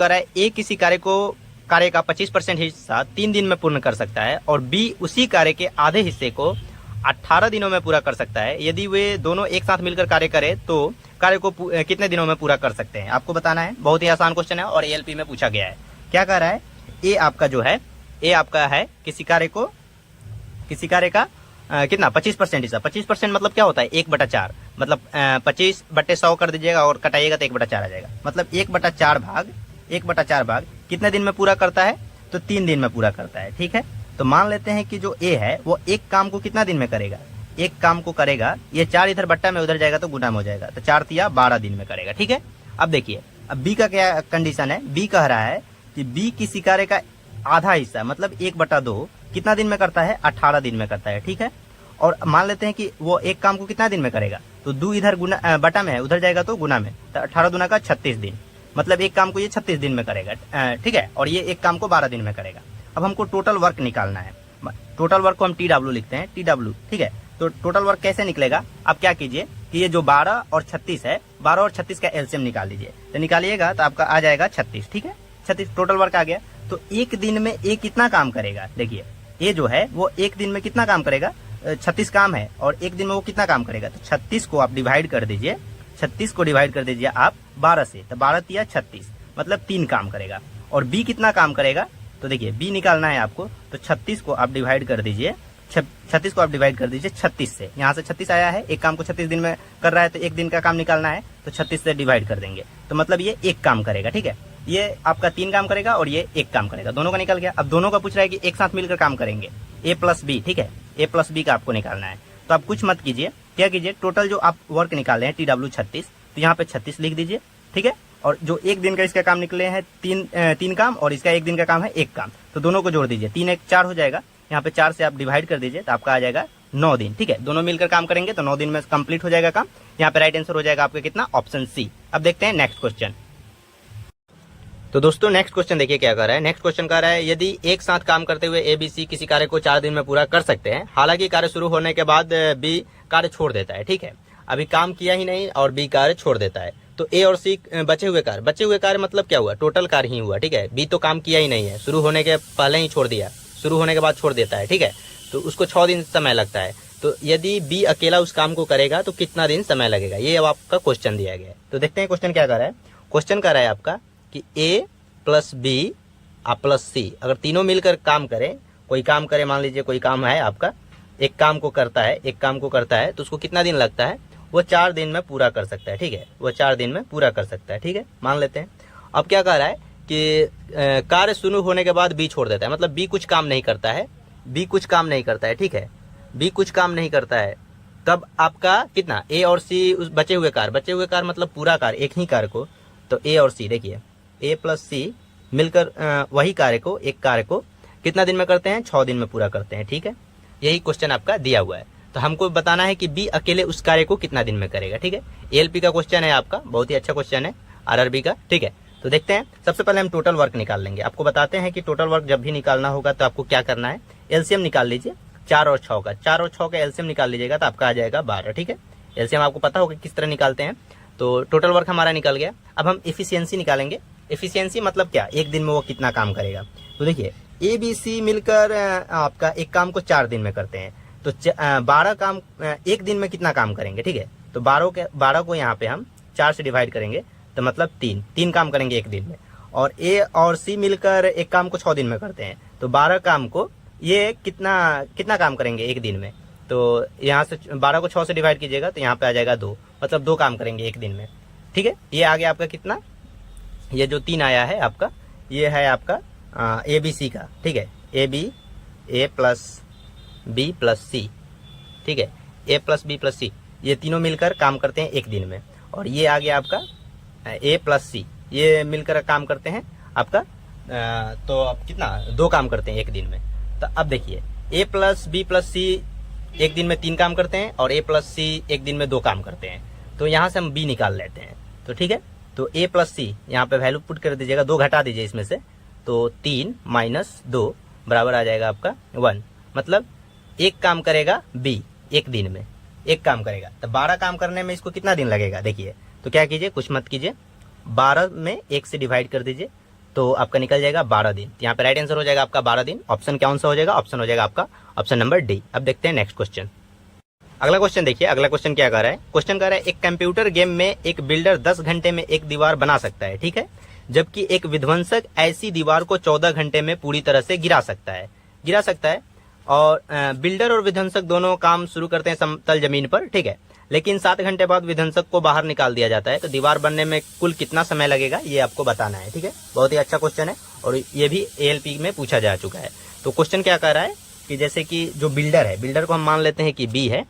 कर रहा है ए किसी कार्य का 25% हिस्सा 3 दिन में पूर्ण कर सकता है और बी उसी कार्य के आधे हिस्से को 18 दिनों में पूरा कर सकता है। यदि वे दोनों एक साथ मिलकर कार्य करें तो कार्य को कितने दिनों में पूरा कर सकते हैं, आपको बताना है। बहुत ही आसान क्वेश्चन है और एएलपी में पूछा गया है। क्या कह रहा है, ए आपका जो है, ए आपका है किसी कार्य का कितना 25% हिस्सा। 25% मतलब क्या होता है 1/4, मतलब 25/100 कर दीजिएगा और कटाइएगा तो 1/4 आ जाएगा। मतलब 1/4 भाग कितने दिन में पूरा करता है, तो 3 दिन में पूरा करता है। ठीक है, तो मान लेते हैं कि जो ए है वो एक काम को कितना दिन में करेगा, एक काम को करेगा, ये 4 इधर बट्टा में उधर जाएगा तो गुना में हो जाएगा, तो 4 तिया 12 दिन में करेगा। ठीक है, अब देखिए अब बी का क्या कंडीशन है, बी कह रहा है कि बी किसी कार्य का आधा हिस्सा मतलब 1/2 कितना दिन में करता है, 18 दिन में करता है। ठीक है, और मान लेते हैं कि वो एक काम को कितना दिन में करेगा, तो 2 इधर गुना बटा में है, उधर जाएगा तो गुना में, तो 18 दूना का 36 दिन, मतलब एक काम को ये 36 दिन में करेगा। ठीक है, और ये एक काम को 12 दिन में करेगा। अब हमको टोटल वर्क निकालना है। टोटल वर्क को हम TW लिखते हैं, TW। ठीक है, तो टोटल वर्क कैसे निकलेगा, आप क्या कीजिए कि ये जो 12 और 36 है, 12 और 36 का एलसीएम निकाल लीजिए, तो निकालिएगा तो आपका आ जाएगा 36। ठीक है, 36 टोटल वर्क आ गया। तो एक दिन में ए कितना काम करेगा, देखिए ए जो है वो एक दिन में कितना काम करेगा, 36 काम है और एक दिन में वो कितना काम करेगा, तो 36 को आप डिवाइड कर दीजिए, 36 को डिवाइड कर दीजिए आप 12 से, तो 12 तिया 36, मतलब 3 काम करेगा। और बी कितना काम करेगा, तो देखिए बी निकालना है आपको, तो 36 को आप डिवाइड कर दीजिए, 36 को आप डिवाइड कर दीजिए 36 से, यहाँ से 36 आया है, एक काम को 36 दिन में कर रहा है तो एक दिन का काम निकालना है, तो 36 से डिवाइड कर देंगे, तो मतलब ये एक काम करेगा। ठीक है, ये आपका 3 काम करेगा और ये एक काम करेगा, दोनों का निकल गया। अब दोनों का पूछ रहा है कि एक साथ मिलकर काम करेंगे, ए प्लस बी। ठीक है, ए प्लस बी का आपको निकालना है, तो आप कुछ मत कीजिए, क्या कीजिए टोटल जो आप वर्क निकाले हैं TW 36, तो यहाँ पे 36 लिख दीजिए। ठीक है, और जो एक दिन का इसका काम निकले हैं 3 काम और इसका एक दिन का काम है 1 काम, तो दोनों को जोड़ दीजिए, 3 1 4 हो जाएगा, यहाँ पे 4 से आप डिवाइड कर दीजिए तो आपका आ जाएगा 9 दिन। ठीक है, दोनों मिलकर काम करेंगे तो 9 दिन में कंप्लीट हो जाएगा काम। यहाँ पे राइट आंसर हो जाएगा आपका कितना, ऑप्शन सी। अब देखते हैं नेक्स्ट क्वेश्चन। तो दोस्तों नेक्स्ट क्वेश्चन देखिए क्या कर रहा है। नेक्स्ट क्वेश्चन कह रहा है यदि एक साथ काम करते हुए ए बी सी किसी कार्य को 4 दिन में पूरा कर सकते हैं, हालांकि कार्य शुरू होने के बाद बी कार्य छोड़ देता है। ठीक है, अभी काम किया ही नहीं और बी कार्य छोड़ देता है, तो ए और सी बचे हुए कार्य मतलब क्या हुआ, टोटल कार्य ही हुआ। ठीक है, बी तो काम किया ही नहीं है, शुरू होने के पहले ही छोड़ दिया, शुरू होने के बाद छोड़ देता है। ठीक है, तो उसको 6 दिन समय लगता है, तो यदि बी अकेला उस काम को करेगा तो कितना दिन समय लगेगा, ये अब आपका क्वेश्चन दिया गया है। तो देखते हैं क्वेश्चन क्या कर रहा है। क्वेश्चन कर रहा है आपका कि ए प्लस बी प्लस सी अगर तीनों मिलकर काम करें, कोई काम करे, मान लीजिए कोई काम है आपका, एक काम को करता है तो उसको कितना दिन लगता है, वो 4 दिन में पूरा कर सकता है। ठीक है, वो 4 दिन में पूरा कर सकता है। ठीक है, मान लेते हैं। अब क्या कह रहा है कि कार्य शुरू होने के बाद बी छोड़ देता है, मतलब बी कुछ काम नहीं करता है, ठीक है, बी कुछ काम नहीं करता है, तब आपका कितना, ए और सी उस बचे हुए कार्य मतलब पूरा कार्य, एक ही कार्य को, तो ए और सी देखिए ए प्लस सी मिलकर वही एक कार्य को कितना दिन में करते हैं, 6 दिन में पूरा करते हैं। ठीक है, यही क्वेश्चन आपका दिया हुआ है, तो हमको बताना है कि बी अकेले उस कार्य को कितना दिन में करेगा। ठीक है, एएलपी का क्वेश्चन है आपका, बहुत ही अच्छा क्वेश्चन है आरआरबी का। ठीक है, तो देखते हैं। सबसे पहले हम टोटल वर्क निकाल लेंगे। आपको बताते हैं कि टोटल वर्क जब भी निकालना होगा तो आपको क्या करना है, एलसीएम निकाल लीजिए 4 और 6 का एलसीएम निकाल लीजिएगा तो आपका आ जाएगा 12। ठीक है, एलसीएम आपको पता होगा किस तरह निकालते हैं। तो टोटल वर्क हमारा निकल गया। अब हम एफिशिएंसी निकालेंगे। एफिशिएंसी मतलब क्या, एक दिन में वो कितना काम करेगा। तो देखिए ए बी सी मिलकर आपका एक काम को 4 दिन में करते हैं, तो 12 काम एक दिन में कितना काम करेंगे। ठीक है, तो 12 को यहाँ पे हम 4 से डिवाइड करेंगे तो मतलब 3 काम करेंगे एक दिन में। और ए और सी मिलकर एक काम को 6 दिन में करते हैं, तो 12 काम को ये कितना काम करेंगे एक दिन में। तो यहाँ से 12 को 6 से डिवाइड कीजिएगा तो यहाँ पे आ जाएगा 2, मतलब 2 काम करेंगे एक दिन में। ठीक है, ये आ गया आपका कितना, ये जो 3 आया है आपका, ये है आपका ए बी सी का। ठीक है, ए प्लस बी प्लस सी। ठीक है, ए प्लस बी प्लस सी ये तीनों मिलकर काम करते हैं एक दिन में। और ये आ गया आपका ए प्लस सी, ये मिलकर काम करते हैं आपका तो अब कितना, 2 काम करते हैं एक दिन में। तो अब देखिए ए प्लस बी प्लस सी एक दिन में 3 काम करते हैं और ए प्लस सी एक दिन में 2 काम करते हैं, तो यहाँ से हम बी निकाल लेते हैं। तो ठीक है, तो ए प्लस सी यहाँ पे वैल्यू पुट कर दीजिएगा, 2 घटा दीजिए इसमें से, तो 3 माइनस 2 बराबर आ जाएगा आपका 1, मतलब एक काम करेगा बी एक दिन में, एक काम करेगा। तो 12 काम करने में इसको कितना दिन लगेगा देखिए। तो क्या कीजिए, कुछ मत कीजिए, 12 में 1 से डिवाइड कर दीजिए, तो आपका निकल जाएगा 12 दिन। यहाँ पे राइट आंसर हो जाएगा आपका 12 दिन। ऑप्शन कौन सा हो जाएगा? ऑप्शन हो जाएगा आपका ऑप्शन नंबर डी। अब देखते हैं नेक्स्ट क्वेश्चन। अगला क्वेश्चन देखिए, अगला क्वेश्चन क्या कर रहा है? क्वेश्चन कर रहा है एक कंप्यूटर गेम में एक बिल्डर 10 घंटे में एक दीवार बना सकता है, ठीक है, जबकि एक विध्वंसक ऐसी दीवार को 14 घंटे में पूरी तरह से गिरा सकता है। और बिल्डर और विध्वंसक दोनों काम शुरू करते हैं समतल जमीन पर, ठीक है, लेकिन 7 घंटे बाद विध्वंसक को बाहर निकाल दिया जाता है। तो दीवार बनने में कुल कितना समय लगेगा, ये आपको बताना है, ठीक है। बहुत ही अच्छा क्वेश्चन है और ये भी ALP में पूछा जा चुका है। तो क्वेश्चन क्या कह रहा है कि जैसे कि जो बिल्डर है, बिल्डर को हम मान लेते हैं कि बी है,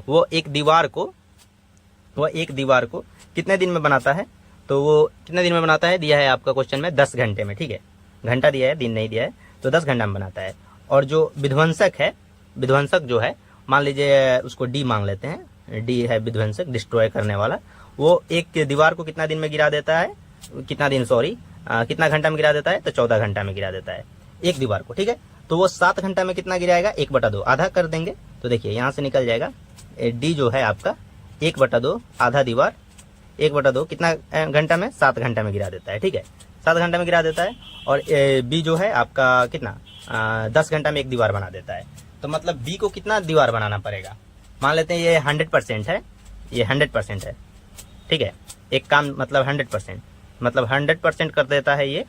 वो एक दीवार को कितने दिन में बनाता है? तो वो कितने दिन में बनाता है दिया है आपका क्वेश्चन में 10 घंटे में, ठीक है, घंटा दिया है, दिन नहीं दिया है, तो 10 घंटा में बनाता है। और जो विध्वंसक जो है, मान लीजिए उसको डी मान लेते हैं, डी है विध्वंसक, डिस्ट्रॉय करने वाला, वो एक दीवार को कितना दिन में गिरा देता है, कितना घंटा में गिरा देता है? तो 14 घंटा में गिरा देता है एक दीवार को, ठीक है। तो वो 7 घंटा में कितना गिराएगा? 1/2, आधा कर देंगे। तो देखिए यहाँ से निकल जाएगा डी जो है आपका 1/2, आधा दीवार 1/2 कितना घंटा में? 7 घंटा में गिरा देता है, ठीक है, 7 घंटा में गिरा देता है। और बी जो है आपका कितना 10 घंटा में एक दीवार बना देता है। तो मतलब बी को कितना दीवार बनाना पड़ेगा? मान लेते हैं ये 100% है, ये 100% है, ठीक है, एक काम मतलब 100%, मतलब 100% कर देता है ये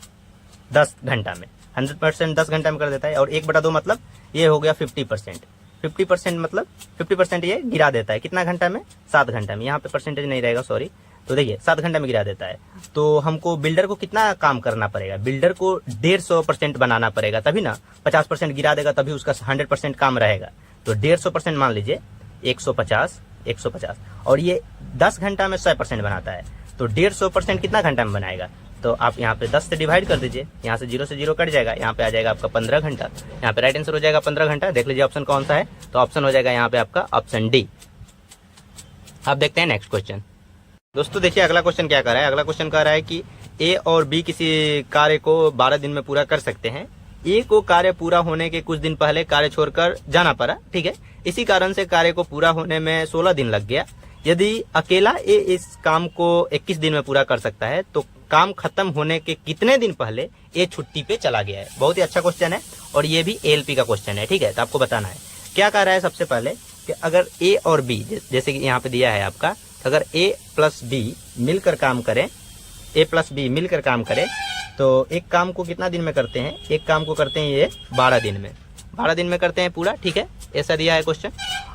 10 घंटा में, 100% 10 घंटा में कर देता है। और 1/2 मतलब ये हो गया 50% मतलब 50% ये गिरा देता है कितना घंटा में? 7 घंटा में। यहाँ पे परसेंटेज नहीं रहेगा, सॉरी। तो देखिए 7 घंटा में गिरा देता है। तो हमको बिल्डर को कितना काम करना पड़ेगा? बिल्डर को 150% बनाना पड़ेगा, तभी ना 50% गिरा देगा, तभी उसका 100% काम रहेगा। तो 150% मान लीजिए 150, और ये 10 घंटा में 100% बनाता है। तो 150% कितना घंटा में बनाएगा? तो आप यहाँ पे 10 से डिवाइड कर दीजिए, यहाँ से 0 से 0 कट जाएगा, यहाँ पे आ जाएगा आपका 15 घंटा। यहाँ पे राइट आंसर हो जाएगा 15 घंटा। देख लीजिए ऑप्शन कौन सा है, तो ऑप्शन हो जाएगा यहाँ पे आपका ऑप्शन डी। अब देखते हैं नेक्स्ट क्वेश्चन। दोस्तों देखिए अगला क्वेश्चन क्या कर रहा है? अगला क्वेश्चन कह रहा है कि ए और बी किसी कार्य को 12 दिन में पूरा कर सकते हैं। ए को कार्य पूरा होने के कुछ दिन पहले कार्य छोड़कर जाना पड़ा, ठीक है, इसी कारण से कार्य को पूरा होने में 16 दिन लग गया। यदि अकेला ए इस काम को 21 दिन में पूरा कर सकता है, तो काम खत्म होने के कितने दिन पहले ए छुट्टी पे चला गया है? बहुत ही अच्छा क्वेश्चन है और ये भी ALP का क्वेश्चन है, ठीक है। तो आपको बताना है क्या कह रहा है। सबसे पहले कि अगर ए और बी, जैसे कि यहाँ पे दिया है आपका, अगर A प्लस बी मिलकर काम करें, तो एक काम को कितना दिन में करते हैं? एक काम को करते हैं ये 12 दिन में, 12 दिन में करते हैं पूरा, ठीक है, ऐसा दिया है क्वेश्चन।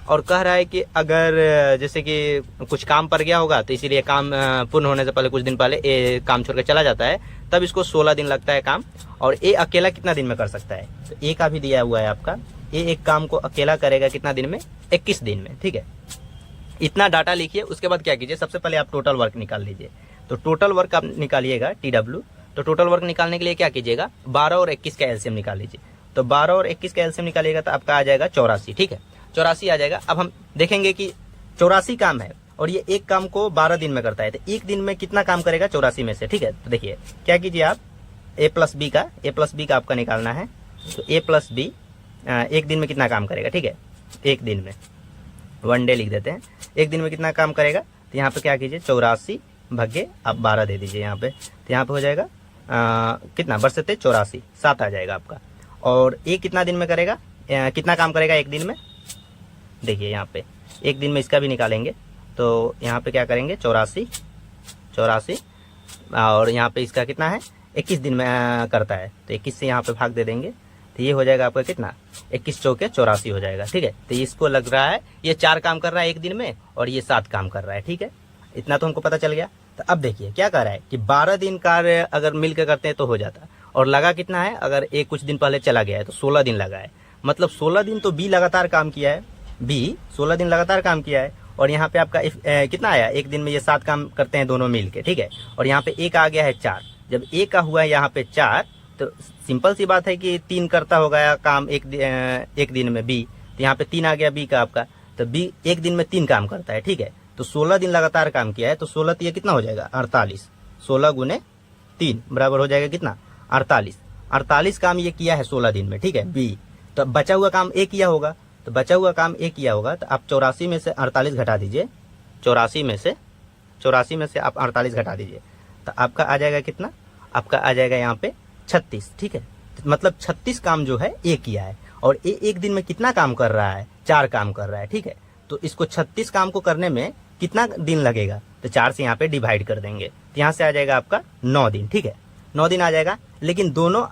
और कह रहा है कि अगर जैसे कि कुछ काम पड़ गया होगा, तो इसीलिए काम पूर्ण होने से पहले कुछ दिन पहले ए काम छोड़ के चला जाता है, तब इसको 16 दिन लगता है काम। और ए अकेला कितना दिन में कर सकता है? तो ए का भी दिया हुआ है आपका, ए एक काम को अकेला करेगा कितना दिन में? 21 दिन में, ठीक है। इतना डाटा लिखिए, उसके बाद क्या कीजिए, सबसे पहले आप टोटल वर्क निकाल लीजिए। तो टोटल वर्क आप निकालिएगा TW। तो टोटल वर्क निकालने के लिए क्या कीजिएगा, 12 और 21 का एलसीएम निकाल लीजिए। तो 12 और 21 का एलसीएम निकालिएगा तो आपका आ जाएगा 84, ठीक है, 84 आ जाएगा। अब हम देखेंगे कि 84 काम है और ये एक काम को 12 दिन में करता है, तो एक दिन में कितना काम करेगा 84 में से, ठीक है। तो देखिए क्या कीजिए आप, ए प्लस बी का आपका निकालना है। तो ए प्लस बी एक दिन में कितना काम करेगा, ठीक है, एक दिन में 1 डे लिख देते हैं, एक दिन में कितना काम करेगा। तो यहाँ पे क्या कीजिए, 84 भागे आप 12 दे दीजिए यहाँ पे। तो यहाँ पे हो जाएगा कितना, बरसते 84, 7 आ जाएगा आपका। और ए कितना दिन में करेगा, कितना काम करेगा एक दिन में? देखिए यहाँ पे एक दिन में इसका भी निकालेंगे। तो यहाँ पे क्या करेंगे, 84 और यहाँ पे इसका कितना है, 21 दिन में करता है, तो 21 से यहाँ पे भाग दे देंगे। तो ये हो जाएगा आपका कितना, 21 चौके 84 हो जाएगा, ठीक है। तो इसको लग रहा है ये 4 काम कर रहा है एक दिन में और ये 7 काम कर रहा है, ठीक है। इतना तो हमको पता चल गया। तो अब देखिए क्या कर रहा है कि 12 दिन कार्य अगर मिलकर करते हैं तो हो जाता, और लगा कितना है, अगर एक कुछ दिन पहले चला गया है तो 16 दिन लगा है। मतलब 16 दिन तो बी लगातार काम किया है, बी 16 दिन लगातार काम किया है। और यहाँ पे आपका कितना आया, एक दिन में ये 7 काम करते हैं दोनों मिल के, ठीक है। और यहाँ पे एक आ गया है 4, जब एक का हुआ है यहाँ पे 4, तो सिंपल सी बात है कि 3 करता होगा काम एक दिन में बी। तो यहाँ पे 3 आ गया बी का आपका, तो बी एक दिन में 3 काम करता है, ठीक है। तो 16 दिन लगातार काम किया है, तो 16 तो ये कितना हो जाएगा, 48, 16 गुने 3 बराबर हो जाएगा कितना, 48 काम ये किया है 16 दिन में, ठीक है, बी। तो बचा हुआ काम ए किया होगा, तो बचा हुआ काम ए किया होगा, तो आप 84 में से 48 घटा दीजिए, 84 में से आप 48 घटा दीजिए, तो आपका आ जाएगा कितना, आपका आ जाएगा यहाँ पे 36, ठीक है। मतलब 36 काम जो है ये किया है, और ये एक दिन में कितना काम कर रहा है, 4 काम कर रहा है, ठीक है। तो इसको 36 काम को करने में कितना दिन लगेगा, तो 4 से यहाँ पे डिवाइड कर देंगे, तो यहाँ से आ जाएगा आपका 9 दिन, ठीक है। 9 दिन आ जाएगा, लेकिन दोनों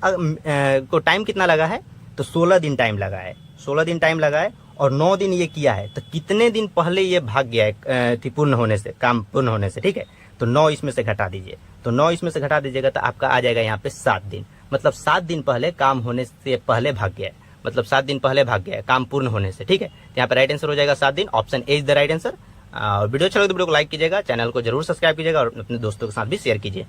को टाइम कितना लगा है, तो 16 दिन टाइम लगा है, 16 दिन टाइम लगा है, और 9 दिन ये किया है, तो कितने दिन पहले ये भाग गया है पूर्ण होने से, काम पूर्ण होने से, ठीक है। तो 9 इसमें से घटा दीजिए, तो 9 इसमें से घटा दीजिएगा तो आपका आ जाएगा यहाँ पे 7 दिन। मतलब 7 दिन पहले काम होने से पहले भाग गया है, मतलब 7 दिन पहले भाग गया है काम पूर्ण होने से, ठीक है। तो यहाँ पे राइट आंसर हो जाएगा 7 दिन, option A is the right answer. Video अच्छा लगे तो वीडियो को लाइक कीजिएगा, चैनल को जरूर सब्सक्राइब कीजिएगा और अपने दोस्तों के साथ भी शेयर कीजिए।